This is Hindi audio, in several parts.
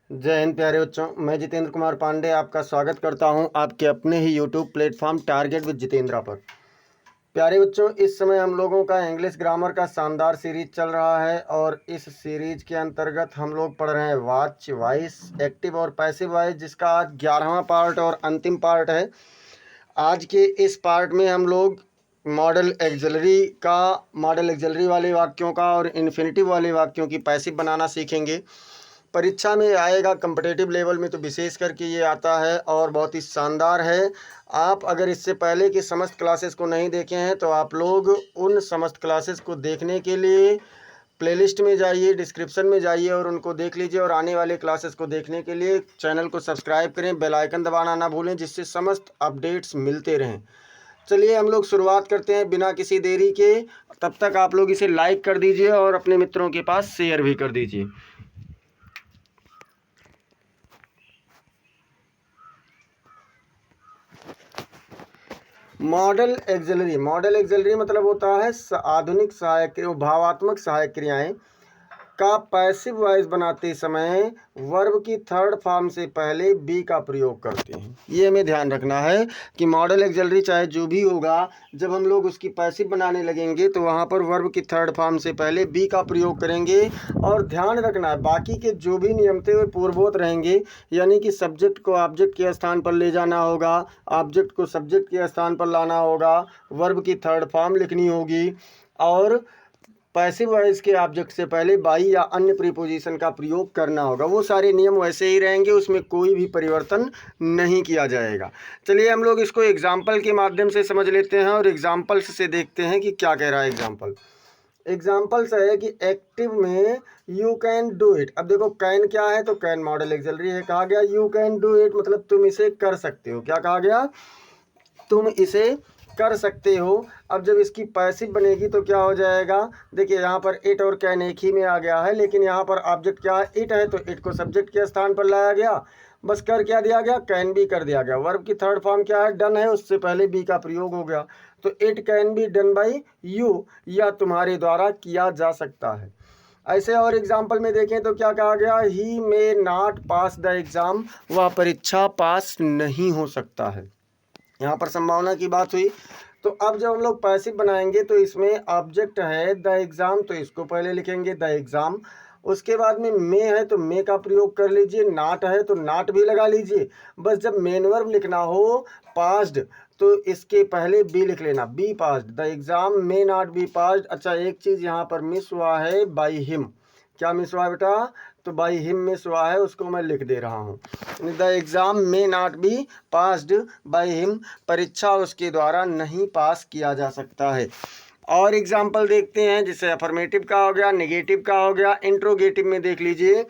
जय हिंद प्यारे बच्चों, मैं जितेंद्र कुमार पांडे आपका स्वागत करता हूं आपके अपने ही YouTube platform target with Jitendra पर। प्यारे बच्चों, इस समय हम लोगों का इंग्लिश ग्रामर का शानदार सीरीज चल रहा है और इस सीरीज के अंतर्गत हम लोग पढ़ रहे हैं वॉच, वॉइस, एक्टिव और पैसिव वॉइस, जिसका आज 11वां पार्ट और अंतिम पार्ट है। आज के इस पार्ट में हम लोग मॉडल एक्सिलरी वाले वाक्यों का और इन्फिनेटिव वाले वाक्यों की पैसिव बनाना सीखेंगे। परीक्षा में आएगा, कम्पिटिटिव लेवल में तो विशेष करके ये आता है और बहुत ही शानदार है। आप अगर इससे पहले की समस्त क्लासेस को नहीं देखे हैं तो आप लोग उन समस्त क्लासेस को देखने के लिए प्लेलिस्ट में जाइए, डिस्क्रिप्शन में जाइए और उनको देख लीजिए। और आने वाले क्लासेस को देखने के लिए चैनल को सब्सक्राइब करें, बेल आइकन दबाना ना भूलें, जिससे समस्त अपडेट्स मिलते रहें। चलिए हम लोग शुरुआत करते हैं बिना किसी देरी के। तब तक आप लोग इसे लाइक कर दीजिए और अपने मित्रों के पास शेयर भी कर दीजिए। मॉडल एक्सिलरी मतलब होता है आधुनिक सहायक भावात्मक सहायक क्रियाएं का पैसिव वॉइस बनाते समय वर्ब की थर्ड फॉर्म से पहले बी का प्रयोग करते हैं। ये हमें ध्यान रखना है कि मॉडल एक्सिलरी चाहे जो भी होगा, जब हम लोग उसकी पैसिव बनाने लगेंगे तो वहाँ पर वर्ब की थर्ड फॉर्म से पहले बी का प्रयोग करेंगे। और ध्यान रखना है बाकी के जो भी नियम थे वे पूर्ववत रहेंगे, यानी कि सब्जेक्ट को ऑब्जेक्ट के स्थान पर ले जाना होगा, ऑब्जेक्ट को सब्जेक्ट के स्थान पर लाना होगा, वर्ब की थर्ड फॉर्म लिखनी होगी और पैसिव वॉइस के ऑब्जेक्ट से पहले बाई या अन्य प्रीपोजिशन का प्रयोग करना होगा। वो सारे नियम वैसे ही रहेंगे, उसमें कोई भी परिवर्तन नहीं किया जाएगा। चलिए हम लोग इसको एग्जाम्पल के माध्यम से समझ लेते हैं और एग्जाम्पल्स से देखते हैं कि क्या कह रहा है एग्जाम्पल्स है कि एक्टिव में यू कैन डू इट। अब देखो कैन क्या है, तो कैन मॉडल एक्सिलरी है। कहा गया यू कैन डू इट मतलब तुम इसे कर सकते हो। क्या कहा गया? तुम इसे कर सकते हो। अब जब इसकी पैसिव बनेगी तो क्या हो जाएगा? देखिए यहाँ पर इट और कैन एक ही में आ गया है, लेकिन यहाँ पर ऑब्जेक्ट क्या है? इट है, तो इट को सब्जेक्ट के स्थान पर लाया गया, बस कर क्या दिया गया? कैन भी कर दिया गया। वर्ब की थर्ड फॉर्म क्या है? डन है, उससे पहले बी का प्रयोग हो गया, तो it can be done by you, या तुम्हारे द्वारा किया जा सकता है। ऐसे और एग्जाम्पल में देखें तो क्या कहा गया? He may not pass the exam, वह परीक्षा पास नहीं हो सकता है। यहाँ पर संभावना की बात हुई। तो अब जब हम लोग पैसिव बनाएंगे तो इसमें ऑब्जेक्ट है द एग्ज़ाम, तो इसको पहले लिखेंगे द एग्ज़ाम। उसके बाद में मे है तो मे का प्रयोग कर लीजिए, नाट है तो नाट भी लगा लीजिए। बस जब मेन वर्ब लिखना हो पास्ड तो इसके पहले बी लिख लेना, be passed, the exam may not be passed. अच्छा, एक चीज़ यहाँ पर मिस हुआ है, बाई हिम। क्या मिस हुआ है बेटा? तो बाई हिम मिस हुआ है, उसको मैं लिख दे रहा हूँ। The exam may not be passed by him, परीक्षा उसके द्वारा नहीं पास किया जा सकता है। और एग्जाम्पल देखते हैं, जैसे अफर्मेटिव का हो गया, नेगेटिव का हो गया। इंट्रोगेटिव में देख लीजिए,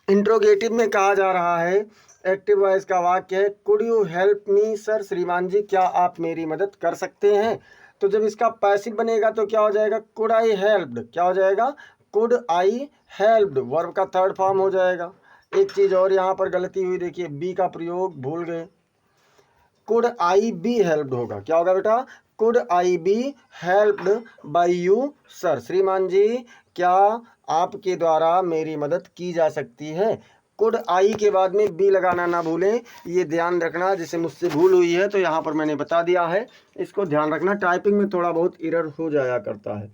इंट्रोगेटिव में कहा जा रहा है, एक्टिव वॉइस का वाक्य है, could you help me sir, श्रीमान जी क्या आप मेरी मदद कर सकते हैं। तो जब इसका पैसिव बनेगा तो क्या हो जाएगा? Could I helped. क्या हो जाएगा? कुड आई हेल्प्ड, वर्ब का थर्ड फॉर्म हो जाएगा। एक चीज़ और यहाँ पर गलती हुई, देखिए बी का प्रयोग भूल गए, कुड आई बी हेल्प्ड होगा। क्या होगा बेटा? Could I be helped by you sir, श्रीमान जी क्या आपके द्वारा मेरी मदद की जा सकती है। कुड आई के बाद में बी लगाना ना भूलें, ये ध्यान रखना। जैसे मुझसे भूल हुई है तो यहाँ पर मैंने बता दिया है, इसको ध्यान रखना। टाइपिंग में थोड़ा बहुत एरर हो जाया करता है।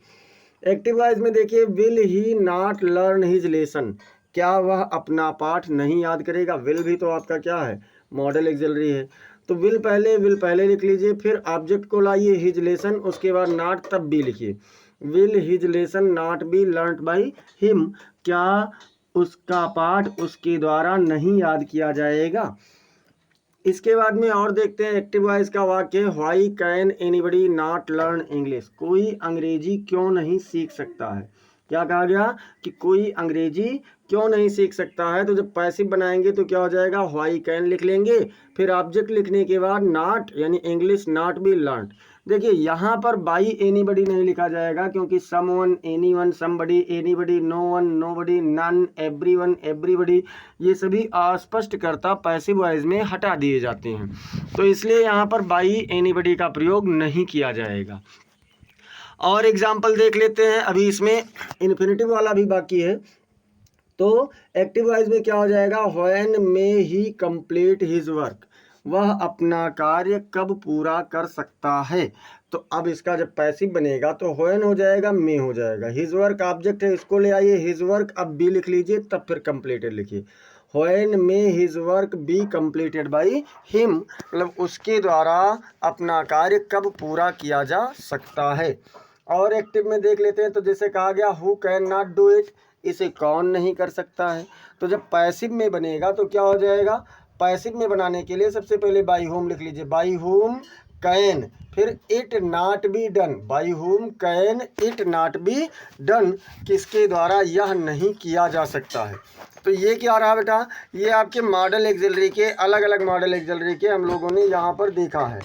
एक्टिव वॉइस में देखिए, will he not learn his lesson, क्या वह अपना पाठ नहीं याद करेगा। विल भी तो आपका क्या है? मॉडल एक्सिलरी है, तो विल पहले लिख लीजिए, फिर ऑब्जेक्ट को लाइए हिज लेसन, उसके बाद नॉट, तब बी लिखिए। Will his lesson not be learned by him, क्या उसका पाठ उसके द्वारा नहीं याद किया जाएगा। इसके बाद में और देखते हैं एक्टिव वॉइस का वाक्य, why can anybody not learn English, कोई अंग्रेजी क्यों नहीं सीख सकता है। क्या कहा गया? कि कोई अंग्रेजी क्यों नहीं सीख सकता है। तो जब पैसिव बनाएंगे तो क्या हो जाएगा? व्हाई कैन लिख लेंगे, फिर ऑब्जेक्ट लिखने के बाद नॉट, यानी इंग्लिश नॉट बी लर्न। देखिए यहाँ पर बाई एनीबडी नहीं लिखा जाएगा, क्योंकि someone, anyone, somebody, anybody, no one, nobody, none, everyone, everybody, ये सभी अस्पष्टकर्ता पैसिव वॉइस में हटा दिए जाते हैं, तो इसलिए यहाँ पर बाई एनीबडी का प्रयोग नहीं किया जाएगा। और एग्जाम्पल देख लेते हैं, अभी इसमें इन्फिनेटिव वाला भी बाकी है। तो एक्टिव वॉइस में क्या हो जाएगा, when may he complete his work, वह अपना कार्य कब पूरा कर सकता है। तो अब इसका जब पैसिव बनेगा तो व्हेन हो जाएगा, मे हो जाएगा, हिज वर्क ऑब्जेक्ट है, इसको ले आइए हिज वर्क, अब बी लिख लीजिए, तब फिर कंप्लीटेड लिखिए। When may his work be completed by him, मतलब उसके द्वारा अपना कार्य कब पूरा किया जा सकता है। और एक्टिव में देख लेते हैं, तो जैसे कहा गया who can not do it, इसे कौन नहीं कर सकता है। तो जब पैसिव में बनेगा तो क्या हो जाएगा, पैसिव में बनाने के लिए सबसे पहले बाई होम लिख लीजिए, बाई होम कैन, फिर it not be done, by home can it not be done, किसके द्वारा यह नहीं किया जा सकता है। तो ये क्या रहा बेटा, ये आपके मॉडल एक्सिलरी के, अलग अलग मॉडल एक्सिलरी के हम लोगों ने यहाँ पर देखा है।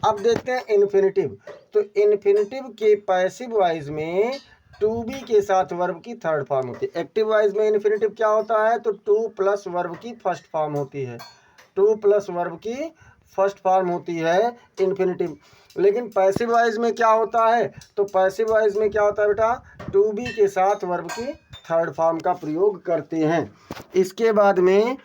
अब देखते हैं इन्फिनिटिव। तो इन्फिनिटिव के पैसिव वॉइस में टू बी के साथ वर्ब की थर्ड फॉर्म होती है। एक्टिव वॉइस में इन्फिनिटिव क्या होता है, तो टू प्लस वर्ब की फर्स्ट फॉर्म होती है, टू प्लस वर्ब की फर्स्ट फॉर्म होती है इन्फिनिटिव। लेकिन पैसिव वॉइस में क्या होता है, तो पैसिव वॉइस में क्या होता है बेटा, टू बी के साथ वर्ब की थर्ड फॉर्म का प्रयोग करते हैं। इसके बाद में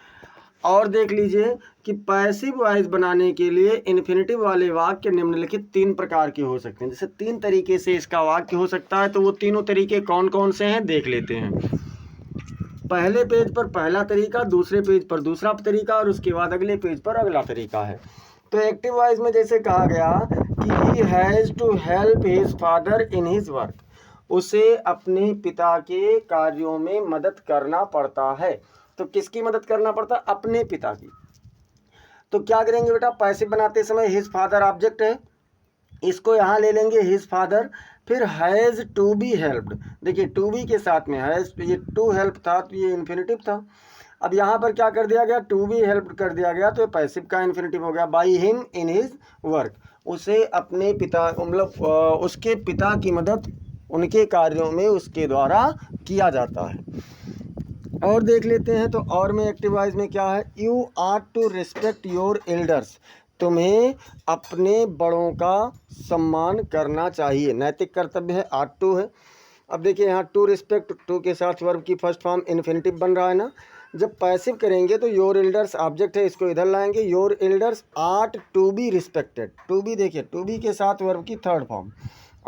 और देख लीजिए कि पैसिव वॉइस बनाने के लिए इन्फिनिटिव वाले वाक्य निम्नलिखित तीन प्रकार के हो सकते हैं। जैसे तीन तरीके से इसका वाक्य हो सकता है, तो वो तीनों तरीके कौन कौन से हैं देख लेते हैं। पहले पेज पर पहला तरीका, दूसरे पेज पर दूसरा तरीका, और उसके बाद अगले पेज पर अगला तरीका है। तो एक्टिव वॉइस में जैसे कहा गया कि he has to help his father in his work, उसे अपने पिता के कार्यों में मदद करना पड़ता है। तो किसकी मदद करना पड़ता है, अपने पिता की। तो क्या करेंगे बेटा, पैसिव बनाते समय हिज फादर ऑब्जेक्ट है, इसको यहाँ ले लेंगे हिज फादर, फिर हैज़ टू बी हेल्प्ड, देखिए टू बी के साथ में हैज़, ये टू हेल्प था तो ये इन्फिनिटिव था। अब यहाँ पर क्या कर दिया गया, टू बी हेल्प कर दिया गया, तो पैसिव का इन्फिनिटिव हो गया, by him in his work, उसे अपने पिता, मतलब उसके पिता की मदद उनके कार्यों में उसके द्वारा किया जाता है। और देख लेते हैं, तो और में एक्टिव वॉइस में क्या है, you are to respect your elders, तुम्हें अपने बड़ों का सम्मान करना चाहिए, नैतिक कर्तव्य है, आर टू है। अब देखिए यहाँ टू रिस्पेक्ट, टू के साथ वर्ब की फर्स्ट फॉर्म इन्फिनिटिव बन रहा है ना। जब पैसिव करेंगे तो योर एल्डर्स ऑब्जेक्ट है, इसको इधर लाएंगे, your elders art to be respected, to be देखिए टू बी के साथ वर्ब की third form,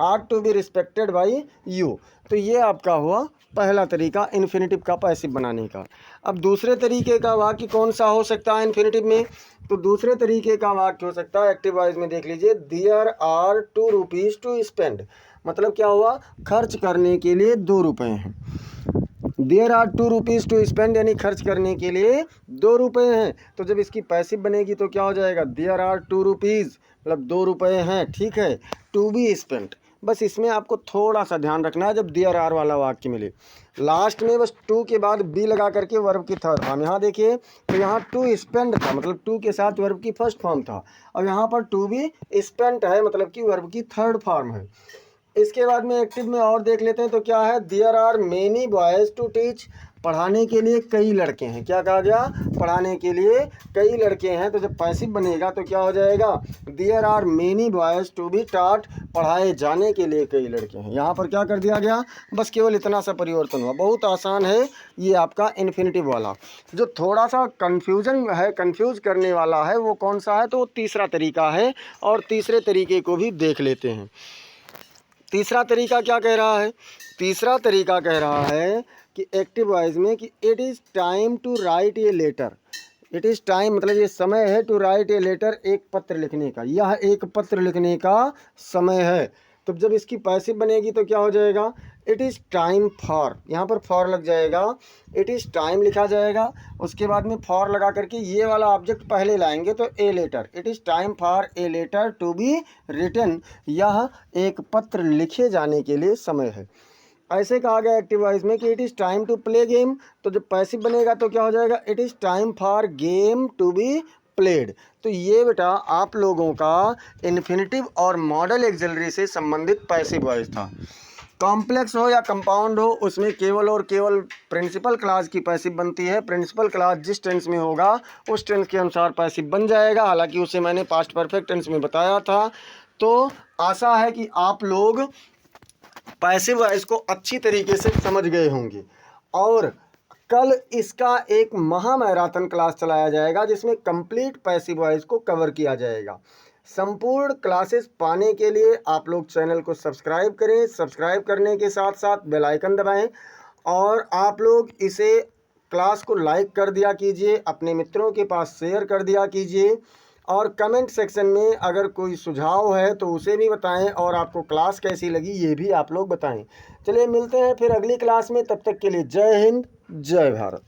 art to be respected by you. तो ये आपका हुआ पहला तरीका इन्फिनिटिव का पैसिव बनाने का। अब दूसरे तरीके का वाक्य कौन सा हो सकता है इन्फिनिटिव में, तो दूसरे तरीके का वाक्य हो सकता है एक्टिव वॉइस में, देख लीजिए, there are 2 rupees to spend, मतलब क्या हुआ, खर्च करने के लिए 2 रुपये हैं। There are 2 rupees to spend, यानी खर्च करने के लिए 2 रुपये हैं। तो जब इसकी पैसिव बनेगी तो क्या हो जाएगा, देयर आर 2 रुपीज़, मतलब 2 रुपये हैं, ठीक है, टू बी स्पेंट। बस इसमें आपको थोड़ा सा ध्यान रखना है, जब देयर आर वाला वाक्य मिले लास्ट में बस टू के बाद बी लगा करके वर्ब की थर्ड फॉर्म। यहाँ देखिए, तो यहाँ टू स्पेंड था, मतलब टू के साथ वर्ब की फर्स्ट फॉर्म था, और यहाँ पर टू बी स्पेंट है, मतलब कि वर्ब की थर्ड फॉर्म है। इसके बाद में एक्टिव में और देख लेते हैं, तो क्या है, there are many boys to teach, पढ़ाने के लिए कई लड़के हैं, क्या कहा गया, पढ़ाने के लिए कई लड़के हैं। तो जब पैसिव बनेगा तो क्या हो जाएगा, there are many boys to be taught, पढ़ाए जाने के लिए कई लड़के हैं। यहाँ पर क्या कर दिया गया, बस केवल इतना सा परिवर्तन हुआ, बहुत आसान है ये आपका इन्फिनिटिव वाला। जो थोड़ा सा कन्फ्यूजन है, कन्फ्यूज़ करने वाला है, वो कौन सा है, तो वो तीसरा तरीका है, और तीसरे तरीके को भी देख लेते हैं। तीसरा तरीका क्या कह रहा है, तीसरा तरीका कह रहा है कि एक्टिव वॉइस में कि it is time to write a letter, it is time मतलब ये समय है, टू राइट ए लेटर, एक पत्र लिखने का, यह एक पत्र लिखने का समय है। तो जब इसकी पैसिव बनेगी तो क्या हो जाएगा, इट इज़ टाइम फॉर, यहाँ पर फॉर लग जाएगा, इट इज़ टाइम लिखा जाएगा, उसके बाद में फॉर लगा करके ये वाला ऑब्जेक्ट पहले लाएंगे, तो a letter, it is time for a letter to be written, यह एक पत्र लिखे जाने के लिए समय है। ऐसे कहा गया एक्टिव वॉइस में कि it is time to play game, तो जब पैसिव बनेगा तो क्या हो जाएगा, it is time for game to be played. तो ये बेटा आप लोगों का इन्फिनिटिव और मॉडल एक्सिलरी से संबंधित पैसिव वॉइस था। कॉम्प्लेक्स हो या कंपाउंड हो, उसमें केवल और केवल प्रिंसिपल क्लास की पैसिव बनती है। प्रिंसिपल क्लास जिस टेंस में होगा उस टेंस के अनुसार पैसिव बन जाएगा, हालांकि उसे मैंने पास्ट परफेक्ट टेंस में बताया था। तो आशा है कि आप लोग पैसिव वॉइस को अच्छी तरीके से समझ गए होंगे, और कल इसका एक महा मैराथन क्लास चलाया जाएगा जिसमें कंप्लीट पैसिव वॉइस को कवर किया जाएगा। संपूर्ण क्लासेस पाने के लिए आप लोग चैनल को सब्सक्राइब करें। सब्सक्राइब करने के साथ साथ बेल आइकन दबाएं और आप लोग इसे क्लास को लाइक कर दिया कीजिए, अपने मित्रों के पास शेयर कर दिया कीजिए और कमेंट सेक्शन में अगर कोई सुझाव है तो उसे भी बताएं और आपको क्लास कैसी लगी ये भी आप लोग बताएं। चलिए मिलते हैं फिर अगली क्लास में, तब तक के लिए जय हिंद जय भारत।